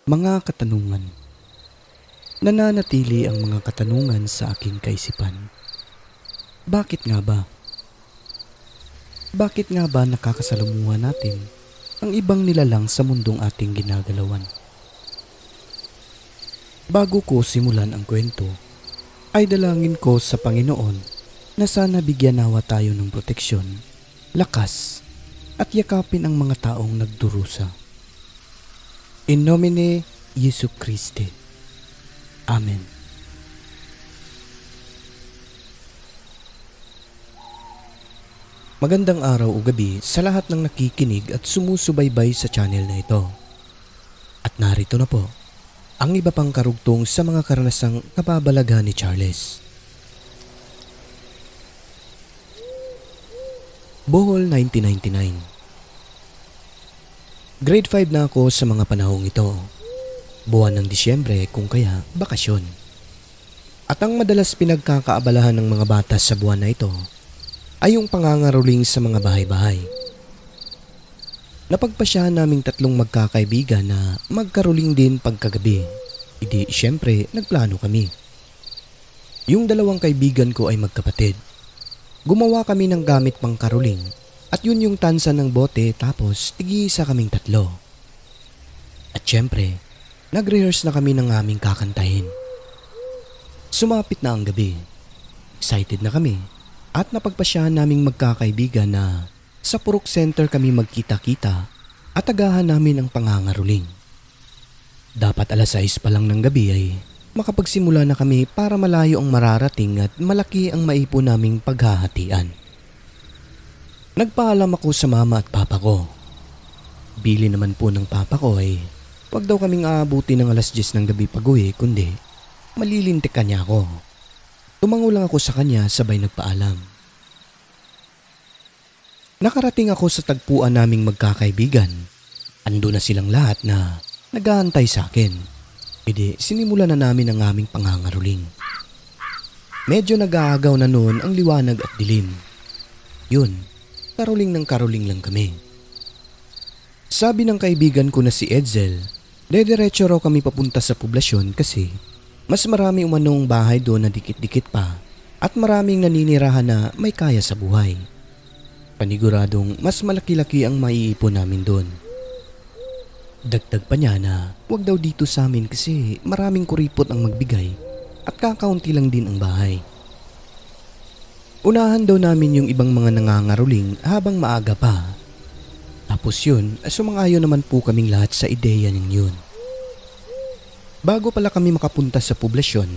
Mga katanungan. Nananatili ang mga katanungan sa aking kaisipan. Bakit nga ba? Bakit nga ba nakakasalamuha natin ang ibang nilalang sa mundong ating ginagalawan? Bago ko simulan ang kwento, ay dalangin ko sa Panginoon na sana bigyan nawa tayo ng proteksyon, lakas, at yakapin ang mga taong nagdurusa. In nomine Jesu Christi. Amen. Magandang araw o gabi sa lahat ng nakikinig at sumusubaybay sa channel na ito. At narito na po ang iba pang karugtong sa mga karanasang kababalaga ni Charles. Bohol 1999. Grade 5 na ako sa mga panahong ito. Buwan ng Disyembre kung kaya bakasyon. At ang madalas pinagkakaabalahan ng mga bata sa buwan na ito ay yung pangangaroling sa mga bahay-bahay. Napagpasyahan naming tatlong magkakaibigan na magkaroling din pagkagabi. Idi syempre nagplano kami. Yung dalawang kaibigan ko ay magkapatid. Gumawa kami ng gamit pang karoling at yun yung tansa ng bote tapos tig-isa kaming tatlo. At syempre, nag-rehearse na kami ng aming kakantahin. Sumapit na ang gabi. Excited na kami at napagpasyahan naming magkakaibigan na sa Purok Center kami magkita-kita at agahan namin ang pangangaroling. Dapat alas 6 pa lang ng gabi ay makapagsimula na kami para malayo ang mararating at malaki ang maipon naming paghahatian. Nagpaalam ako sa mama at papa ko. Bili naman po ng papa ko ay wag daw kaming aabuti ng alas 10 ng gabi pag-uwi kundi malilintik niya ako. Tumango lang ako sa kanya sabay nagpaalam. Nakarating ako sa tagpuan naming magkakaibigan. Ando na silang lahat na nag-aantay sa akin. Edi sinimulan na namin ang aming pangangaroling. Medyo nag-aagaw na noon ang liwanag at dilim. Yun. Karoling ng karoling lang kami. Sabi ng kaibigan ko na si Edsel, dediretso raw kami papunta sa poblasyon kasi mas marami umanong bahay doon na dikit-dikit pa at maraming naninirahan na may kaya sa buhay. Paniguradong mas malaki-laki ang maiipon namin doon. Dagdag pa niya na wag daw dito sa amin kasi maraming kuripot ang magbigay at kakaunti lang din ang bahay. Unahan daw namin yung ibang mga nangangaroling habang maaga pa. Tapos yun, sumang-ayon naman po kaming lahat sa ideya ng yun. Bago pala kami makapunta sa poblasyon,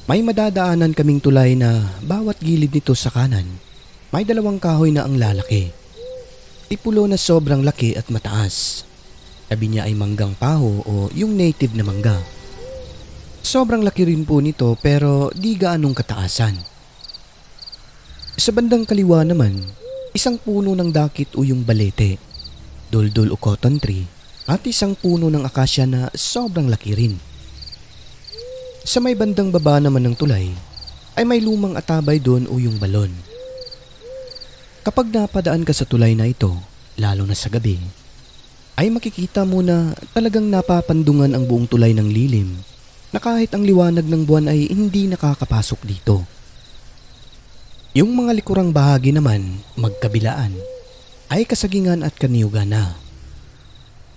may madadaanan kaming tulay na bawat gilid nito sa kanan, may dalawang kahoy na ang lalaki. Tipulo na sobrang laki at mataas. Tabi niya ay manggang paho o yung native na mangga. Sobrang laki rin po nito pero di gaanong kataasan. Sa bandang kaliwa naman, isang puno ng dakit o yung balete, duldul o cotton tree, at isang puno ng akasya na sobrang laki rin. Sa may bandang baba naman ng tulay, ay may lumang atabay doon o yung balon. Kapag napadaan ka sa tulay na ito, lalo na sa gabi, ay makikita mo na talagang napapandungan ang buong tulay ng lilim na kahit ang liwanag ng buwan ay hindi nakakapasok dito. Yung mga likurang bahagi naman, magkabilaan, ay kasagingan at kaniyugan na.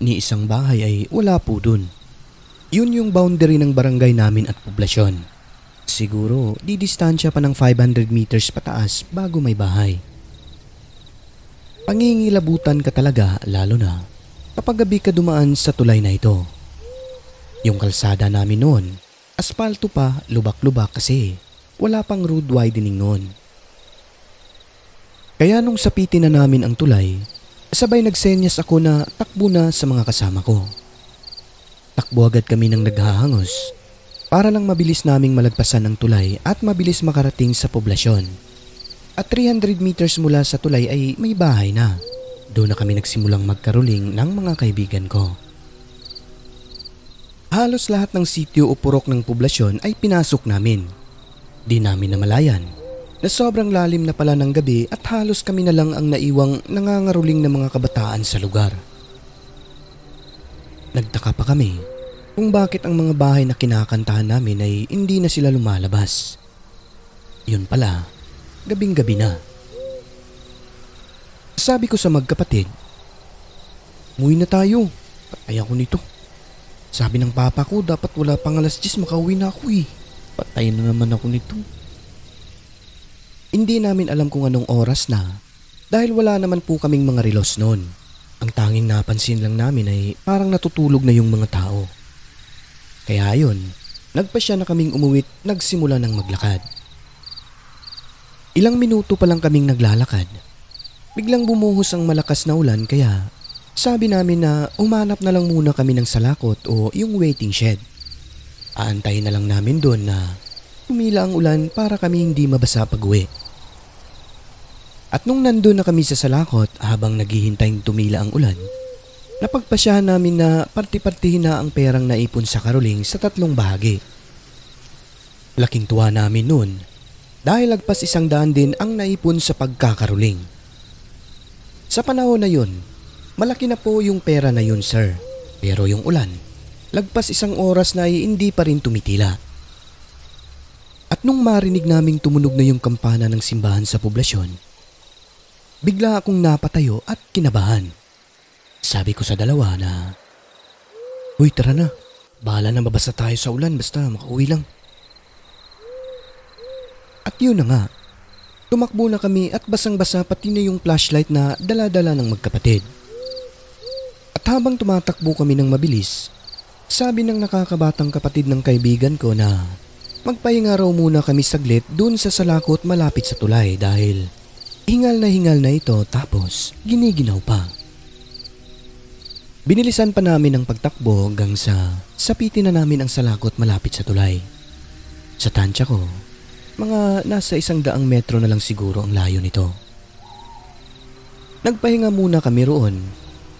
Ni isang bahay ay wala po dun. Yun yung boundary ng barangay namin at poblasyon. Siguro, di distansya pa ng 500 meters pataas bago may bahay. Pangingilabutan ka talaga lalo na kapag gabi ka dumaan sa tulay na ito. Yung kalsada namin noon, aspalto pa, lubak-lubak kasi wala pang road widening noon. Kaya nung sapitin na namin ang tulay, sabay nagsenyas ako na takbo na sa mga kasama ko. Takbo agad kami ng naghahangos para lang mabilis naming malagpasan ang tulay at mabilis makarating sa poblasyon. At 300 meters mula sa tulay ay may bahay na. Doon na kami nagsimulang magkaroling ng mga kaibigan ko. Halos lahat ng sityo o purok ng poblasyon ay pinasok namin. Di namin namalayan na sobrang lalim na pala ng gabi at halos kami na lang ang naiwang nangangaruling ng mga kabataan sa lugar. Nagtaka pa kami kung bakit ang mga bahay na kinakantahan namin ay hindi na sila lumalabas. Yun pala, gabing-gabi na. Sabi ko sa magkapatid, "Umuwi na tayo, patay ako nito. Sabi ng papa ko dapat wala pang 10:00 makauwi na ako eh. Patay na naman ako nito." Hindi namin alam kung anong oras na dahil wala naman po kaming mga relos noon. Ang tanging napansin lang namin ay parang natutulog na yung mga tao. Kaya yun, nagpasya na kaming umuwit, nagsimula ng maglakad. Ilang minuto pa lang kaming naglalakad. Biglang bumuhos ang malakas na ulan kaya sabi namin na umanap na lang muna kami ng salakot o yung waiting shed. Aantayin na lang namin doon na tumila ang ulan para kami hindi mabasa pag-uwi. At nung nandun na kami sa salakot habang naghihintay tumila ang ulan, napagpasyahan namin na parti-partihin na ang perang naipon sa karuling sa 3 bahagi. Laking tuwa namin noon dahil lagpas 100 din ang naipon sa pagkakaruling. Sa panahon na yun, malaki na po yung pera na yun, sir. Pero yung ulan, lagpas 1 oras na ay hindi pa rin tumitila. At nung marinig naming tumunog na yung kampana ng simbahan sa poblasyon, bigla akong napatayo at kinabahan. Sabi ko sa dalawa na, "Uy, tara na. Bahala na mabasa tayo sa ulan basta makauwi lang." At yun na nga. Tumakbo na kami at basang-basa pati na yung flashlight na dala-dala ng magkapatid. At habang tumatakbo kami ng mabilis, sabi ng nakakabatang kapatid ng kaibigan ko na magpahinga raw muna kami saglit dun sa salakot malapit sa tulay dahil hingal na ito tapos giniginaw pa. Binilisan pa namin ang pagtakbo hanggang sa sapitin na namin ang salakot malapit sa tulay. Sa tansya ko, mga nasa 100 metro na lang siguro ang layo nito. Nagpahinga muna kami roon,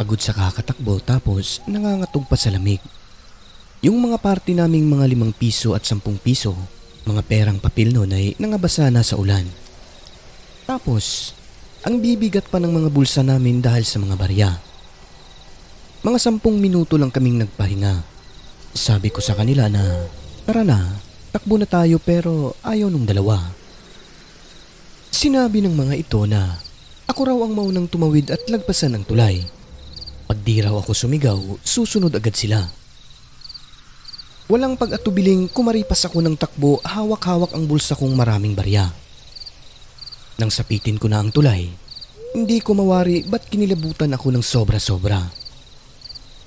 pagod sa kakatakbo tapos nangangatog pa sa lamig. Yung mga party naming mga 5 piso at 10 piso, mga perang papel noon ay nangabasa na sa ulan. Tapos, ang bibigat pa ng mga bulsa namin dahil sa mga barya. Mga 10 minuto lang kaming nagpahinga. Sabi ko sa kanila na, "Tara na, takbo na tayo," pero ayaw nung dalawa. Sinabi ng mga ito na ako raw ang maunang tumawid at lagpasan ng tulay. Pag di raw ako sumigaw, susunod agad sila. Walang pag-atubiling kumaripas ako ng takbo, hawak-hawak ang bulsa kong maraming barya. Nang sapitin ko na ang tulay, hindi ko mawari ba't kinilabutan ako ng sobra-sobra.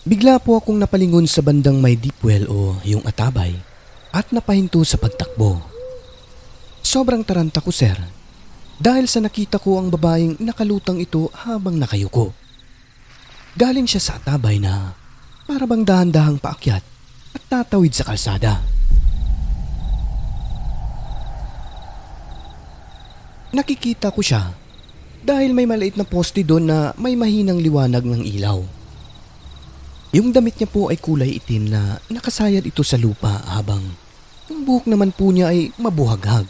Bigla po akong napalingon sa bandang may deep well o yung atabay at napahinto sa pagtakbo. Sobrang taranta ko, sir, dahil sa nakita ko ang babaeng nakalutang ito habang nakayuko. Galing siya sa atabay na para bang dahan-dahang paakyat at tatawid sa kalsada. Nakikita ko siya dahil may maliit na poste doon na may mahinang liwanag ng ilaw. Yung damit niya po ay kulay itim na nakasayad ito sa lupa habang ang buhok naman po niya ay mabuhaghag.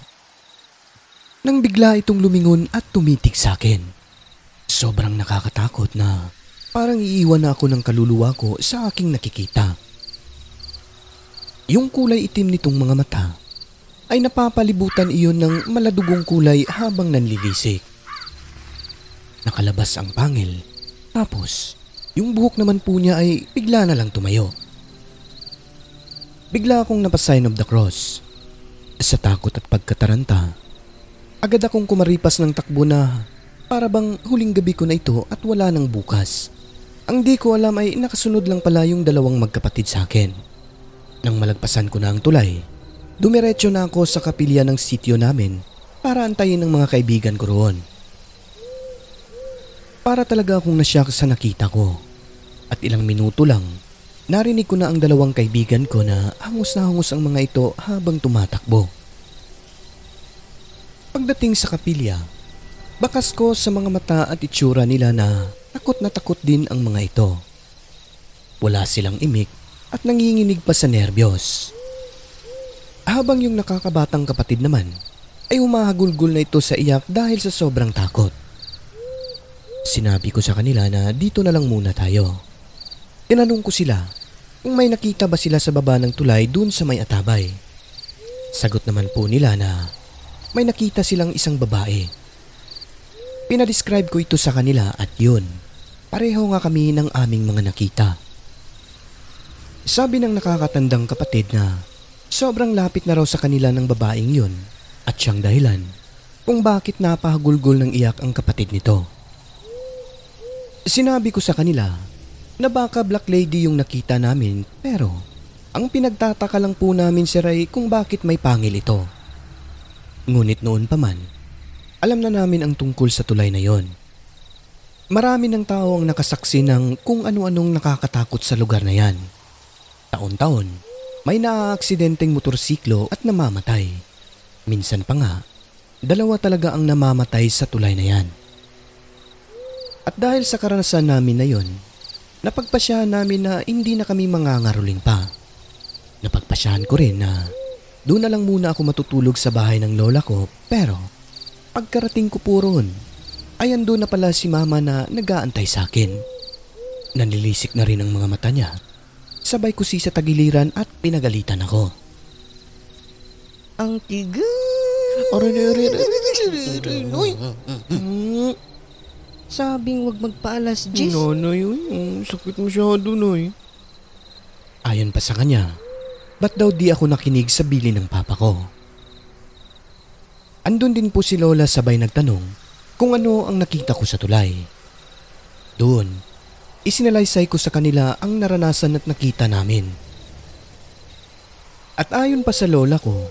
Nang bigla itong lumingon at tumitig sa akin. Sobrang nakakatakot na parang iiwan na ako ng kaluluwa ko sa aking nakikita. Yung kulay itim nitong mga mata ay napapalibutan iyon ng maladugong kulay habang nanlilisik. Nakalabas ang pangil, tapos yung buhok naman po niya ay bigla na lang tumayo. Bigla akong napasign of the cross. Sa takot at pagkataranta, agad akong kumaripas ng takbo na para bang huling gabi ko na ito at wala nang bukas. Ang di ko alam ay nakasunod lang pala yung dalawang magkapatid sa akin. Nang malagpasan ko na ang tulay, dumiretso na ako sa kapilya ng sityo namin para antayin ng mga kaibigan ko roon. Para talaga akong nasyak sa nakita ko. At ilang minuto lang, narinig ko na ang dalawang kaibigan ko na hangos ang mga ito habang tumatakbo. Pagdating sa kapilya, bakas ko sa mga mata at itsura nila na takot din ang mga ito. Wala silang imik at nanginginig pa sa nerbiyos. Habang yung nakakabatang kapatid naman ay humahagulgol na ito sa iyak dahil sa sobrang takot. Sinabi ko sa kanila na dito na lang muna tayo. Tinanong ko sila kung may nakita ba sila sa baba ng tulay dun sa may Atabay. Sagot naman po nila na may nakita silang isang babae. Pinadescribe ko ito sa kanila at yun, pareho nga kami ng aming mga nakita. Sabi ng nakakatandang kapatid na sobrang lapit na raw sa kanila ng babaeng yun at siyang dahilan kung bakit napahagulgol ng iyak ang kapatid nito. Sinabi ko sa kanila na baka black lady yung nakita namin pero ang pinagtataka lang po namin si Ray kung bakit may pangil ito. Ngunit noon pa man, alam na namin ang tungkol sa tulay na yon. Marami ng tao ang nakasaksi ng kung ano-anong nakakatakot sa lugar na yan. Taon-taon, may naaaksidenteng motorsiklo at namamatay. Minsan pa nga, 2 talaga ang namamatay sa tulay na yan. At dahil sa karanasan namin na yon, napagpasyahan namin na hindi na kami mangangaruling pa. Napagpasyahan ko rin na doon na lang muna ako matutulog sa bahay ng lola ko pero pagkarating ko po roon, ay ando na pala si mama na nag-aantay sa akin. Nanilisik na rin ang mga mata niya. Sabay ko sa tagiliran at pinagalitan ako. Ang tiga. Sabing wag magpaalas, Jis. Nanay, sakit masyado, Noy. Ayon pa sa kanya, ba't daw di ako nakinig sa bili ng papa ko? Andun din po si Lola sabay nagtanong kung ano ang nakita ko sa tulay. Doon, isinalaysay ko sa kanila ang naranasan at nakita namin. At ayon pa sa lola ko,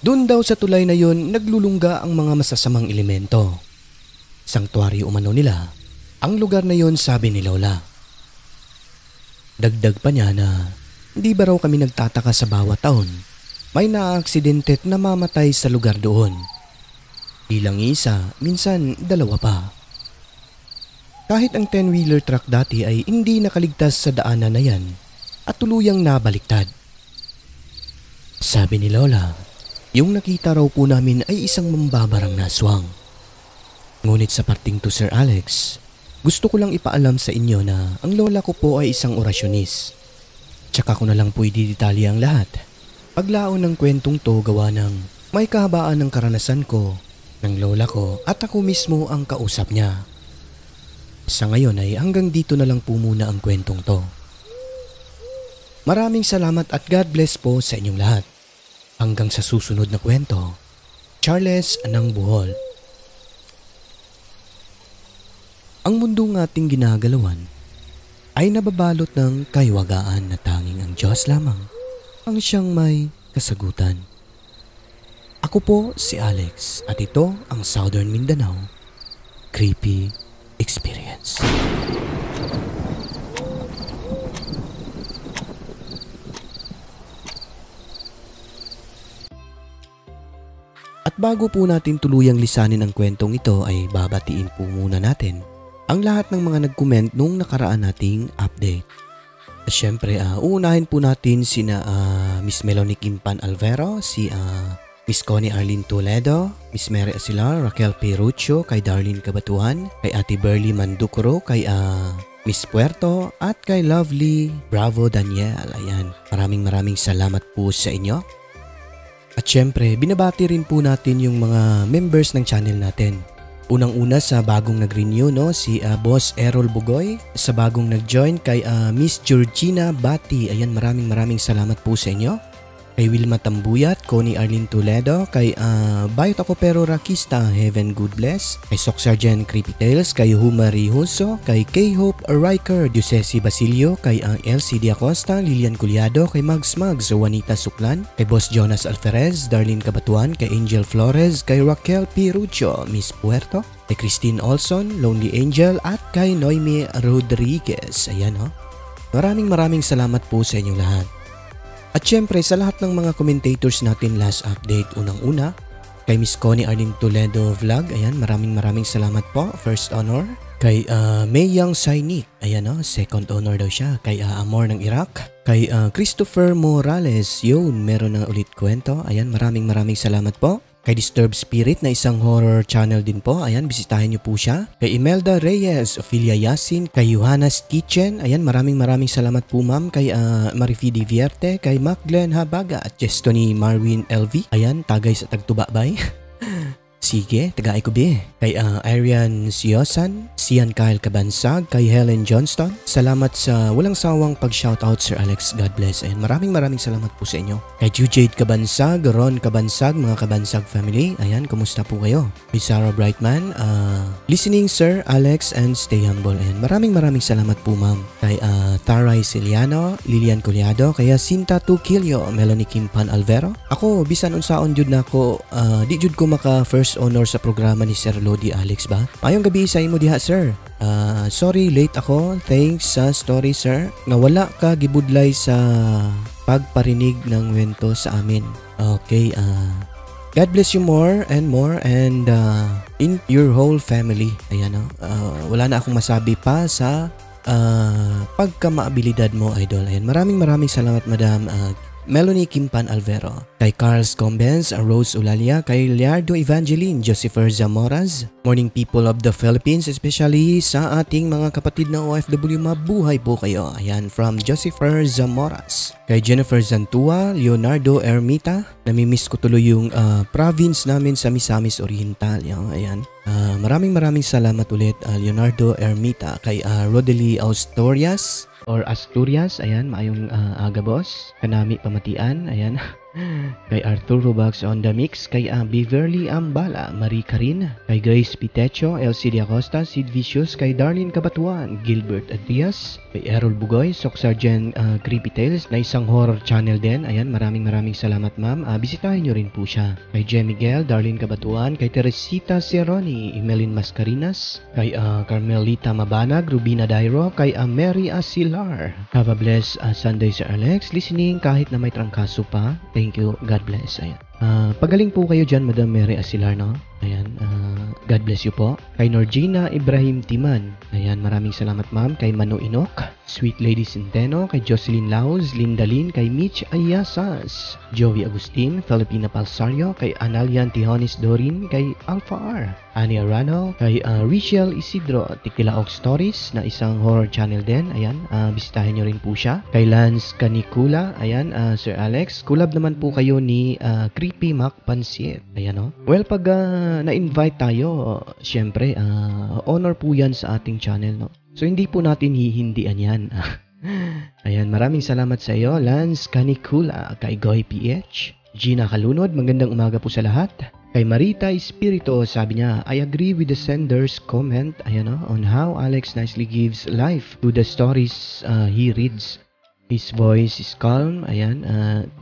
doon daw sa tulay na yon naglulungga ang mga masasamang elemento. Sanktuaryo umano nila, ang lugar na yon sabi ni Lola. Dagdag pa niya na hindi ba raw kami nagtataka sa bawat taon may naaaksidente at namamatay sa lugar doon. Di lang isa, minsan 2 pa. Kahit ang 10-wheeler truck dati ay hindi nakaligtas sa daanan na yan at tuluyang nabaliktad. Sabi ni Lola, yung nakita raw po namin ay isang mambabarang na aswang. Ngunit sa parting to Sir Alex, gusto ko lang ipaalam sa inyo na ang lola ko po ay isang orasyonis. Tsaka ko na lang po ididetalye ang lahat. Paglaon ng kwentong to gawa ng may kahabaan ng karanasan ko, ng lola ko at ako mismo ang kausap niya. Sa ngayon ay hanggang dito na lang po muna ang kwentong to. Maraming salamat at God bless po sa inyong lahat. Hanggang sa susunod na kwento, Charles ng Bohol. Ang mundong ating ginagalawan ay nababalot ng kaiwagaan na tanging ang Diyos lamang ang siyang may kasagutan. Ako po si Alex at ito ang Southern Mindanao Creepy Experience. At bago po natin tuluyang lisanin ang kwentong ito ay babatiin po muna natin ang lahat ng mga nag-comment nung nakaraan nating update. At syempre, uunahin po natin sina Miss Melanie Kimpan Alvero, si Miss Connie Arlene Toledo, Miss Mary Asilar, Raquel Perucho, kay Darlene Kabatuan, kay Ate Burley Mandukuro, kay Miss Puerto, at kay Lovely Bravo Daniel. Ayan, maraming salamat po sa inyo. At syempre, binabati rin po natin yung mga members ng channel natin. Unang-una sa bagong nag-renew, no, si Boss Errol Bugoy, sa bagong nag-join kay Miss Georgina Bati. Ayan, maraming salamat po sa inyo. Kay Wilma Tambuyat, Connie Arlene Toledo, kay Bayot Ako Pero Rakista, Heaven Good Bless, kay Sock Sergeant Creepy Tales, kay Humari Huso, kay K-Hope Riker, Diocesi Basilio, kay LCD Acosta, Lilian Culiado, kay Mags, Juanita Suklan, kay Boss Jonas Alferez, Darlene Kabatuan, kay Angel Flores, kay Raquel Pirucho, Miss Puerto, kay Christine Olson, Lonely Angel, at kay Noemi Rodriguez. Ayan ho. Maraming salamat po sa inyong lahat. At syempre sa lahat ng mga commentators natin last update, unang-una kay Miss Connie Arlene Toledo Vlog, ayan, maraming salamat po, first honor. Kay Mayang Sainik, ayan o, second honor daw siya. Kay Amor ng Iraq, kay Christopher Morales, yun, meron na ulit kwento, ayan, maraming salamat po. Kay Disturbed Spirit na isang horror channel din po. Ayan, bisitahin niyo po siya. Kay Imelda Reyes, Ophelia Yasin, kay Johanna's Kitchen. Ayan, maraming salamat po ma'am. Kay Marifidi Vierte, kay Macglen Habaga at Jestoni Marwin LV. Ayan, tagay sa Tagtubabay. Sige, tagaay ko be. Kay Arian Siosan, Sian Kyle Kabansag, kay Helen Johnston. Salamat sa walang sawang pag-shoutout Sir Alex. God bless. And maraming salamat po sa inyo. Kay Jujade Kabansag, Ron Kabansag, mga Kabansag family. Ayan, kumusta po kayo? Kay Sarah Brightman, listening Sir Alex and stay humble. And maraming salamat po ma'am. Kay Taray Ciliano, Lilian Collado, kaya Sinta Tukilio, Melanie Kimpan Alvero. Ako, bisan unsaon jud na ako, di jud ko maka first honor sa programa ni Sir Lodi Alex ba? Mayong gabi sa imo diha sir. Sorry late ako. Thanks sa story sir. Nga wala ka gibudlay sa pagparinig ng wento sa amin. Okay, God bless you more and in your whole family. Ayan wala na akong masabi pa sa pagkamaabilidad mo idol. Ayan, maraming salamat madam Melanie Kimpan Alvero, kay Carl Scombens, Rose Ulalia, kay Liardo Evangeline, Josepher Zamoras. Morning people of the Philippines, especially sa ating mga kapatid na OFW, mabuhay po kayo. Ayan, from Josepher Zamoras. Kay Jennifer Zantua, Leonardo Ermita, namimiss ko tuloy yung province namin sa Misamis Oriental. Ayan. Maraming salamat ulit Leonardo Ermita. Kay Rodely Asturias, ayan, maayong aga boss. Kanami pamatian, ayan. Kay Arturo Bax on the mix, kay Beverly Ambala, Marie Karin, kay Grace Pitecho, LCD Acosta, Sid Vicious, kay Darlene Kabatuan, Gilbert Adrias, kay Errol Bugoy, Sok Sergeant Creepy Tales, na isang horror channel din. Ayan, maraming salamat ma'am. Bisitahin nyo rin po siya. Kay Jem Miguel, Darlene Kabatuan, kay Teresita Cerroni, Emeline Mascarinas, kay Carmelita Mabanag, Rubina Dairo, kay Mary Asilar. Have a blessed Sunday Sir Alex. Listening kahit na may trangkaso pa. Thank you. God bless. Ayan. Pagaling po kayo dyan, Madam Mary Asilar, no? Ayan. God bless you po. Kay Norgina Ibrahim Timan. Ayan. Maraming salamat, ma'am. Kay Manu Inok, Sweet Lady Centeno, kay Jocelyn Laos, Linda Lin, kay Mitch Ayasas, Joey Agustin, Filipina Palsario, kay Analian Tijones Dorin, kay Alpha R, Ani Arano, kay Richelle Isidro, Tikilaok Stories, na isang horror channel din. Ayan. Bisitahin nyo rin po siya. Kay Lance Canicula. Ayan. Sir Alex, collab naman po kayo ni Creepy Mac Pansit. Ayan o. Well, pag na-invite tayo, syempre, honor po yan sa ating channel, no? So, hindi po natin hihindian yan. Ayan, maraming salamat sa iyo, Lance Canicula, kay Goy PH, Gina Kalunod, magandang umaga po sa lahat. Kay Marita Espirito, sabi niya, I agree with the sender's comment, ayan o, on how Alex nicely gives life to the stories he reads. His voice is calm, ayan,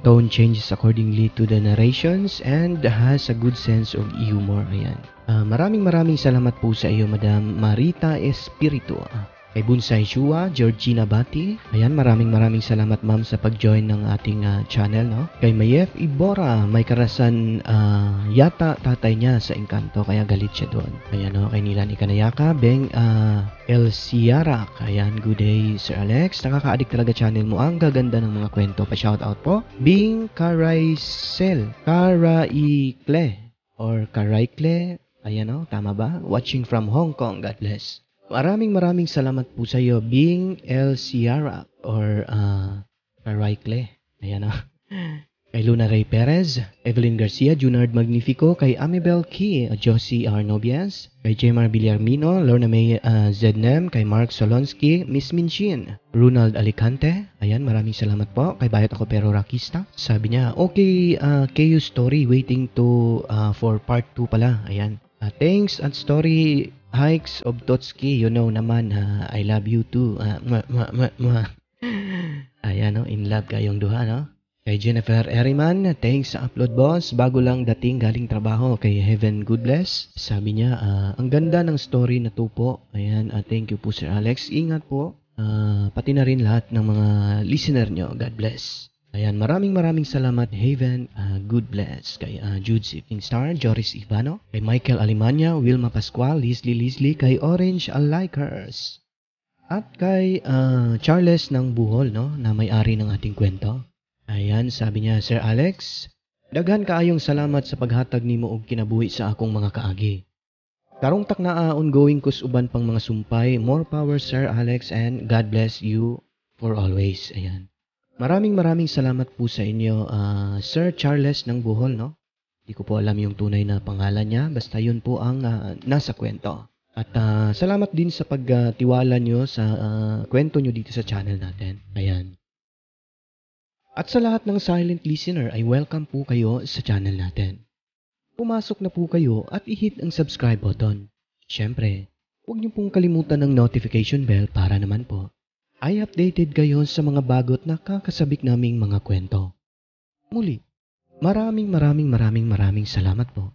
tone changes accordingly to the narrations, and has a good sense of humor, ayan. Maraming salamat po sa iyo, Madam Marita Espirito. Kay Bunsay Shua, Georgina Bati, ayan, maraming salamat ma'am sa pag-join ng ating channel, no? Kay Mayef Ibora, may karasan yata tatay niya sa Encanto, kaya galit siya doon. Ayan, no? Kay Nilan Ikanayaka, Beng El Ciara, ayan, good day Sir Alex, nakaka-addict talaga channel mo, ang gaganda ng mga kwento, pa-shoutout po. Bing Karaisel, Karaikle, or Karaikle, ayan, no? Tama ba? Watching from Hong Kong, God bless. Maraming salamat po sa iyo, Bing El Ciara, or Karaikle. Ayan o. Kay Luna Ray Perez, Evelyn Garcia, Junard Magnifico, kay Amibel Key, Josie Arnobias, kay Jemar Villarmino, Lorna May Zednem, kay Mark Solonsky, Miss Minchin, Ronald Alicante. Ayan, maraming salamat po. Kay Bayat Ako Pero Rakista, sabi niya, okay, KU story, waiting to for part 2 pala. Ayan. Thanks at story hikes of Totski, you know naman, I love you too. Ayan, no? In love kayong duha, no? Kay Jennifer Eriman, thanks sa upload boss, bago lang dating galing trabaho. Kay Heaven Good Bless, sabi niya, ang ganda ng story na to po. Ayan, thank you po Sir Alex, ingat po, pati na rin lahat ng mga listener nyo, God bless. Ayan, maraming salamat, Haven, good bless. Kay Jude Sifting Star, Joris Ivano, kay Michael Alimanya, Wilma Pascual, Leslie, kay Orange Alikers, at kay Charles ng Buhol, no, na may-ari ng ating kwento. Ayan, sabi niya, Sir Alex, Daghan kaayong salamat sa paghatag nimo og kinabuhi sa akong mga kaagi. Karong taknaa ongoing kus uban pang mga sumpay. More power Sir Alex and God bless you for always. Ayan. Maraming salamat po sa inyo, Sir Charles ng Bohol, no? Di ko po alam yung tunay na pangalan niya, basta yun po ang nasa kwento. At salamat din sa pagtiwala nyo sa kwento nyo dito sa channel natin. Ayan. At sa lahat ng silent listener ay welcome po kayo sa channel natin. Pumasok na po kayo at i-hit ang subscribe button. Siyempre, huwag niyo pong kalimutan ng notification bell para naman po ay updated kayo sa mga bagot na kakasabik naming mga kwento. Muli, maraming salamat po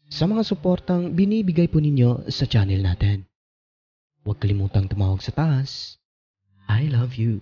sa mga suportang binibigay po ninyo sa channel natin. Huwag kalimutang tumawag sa taas. I love you.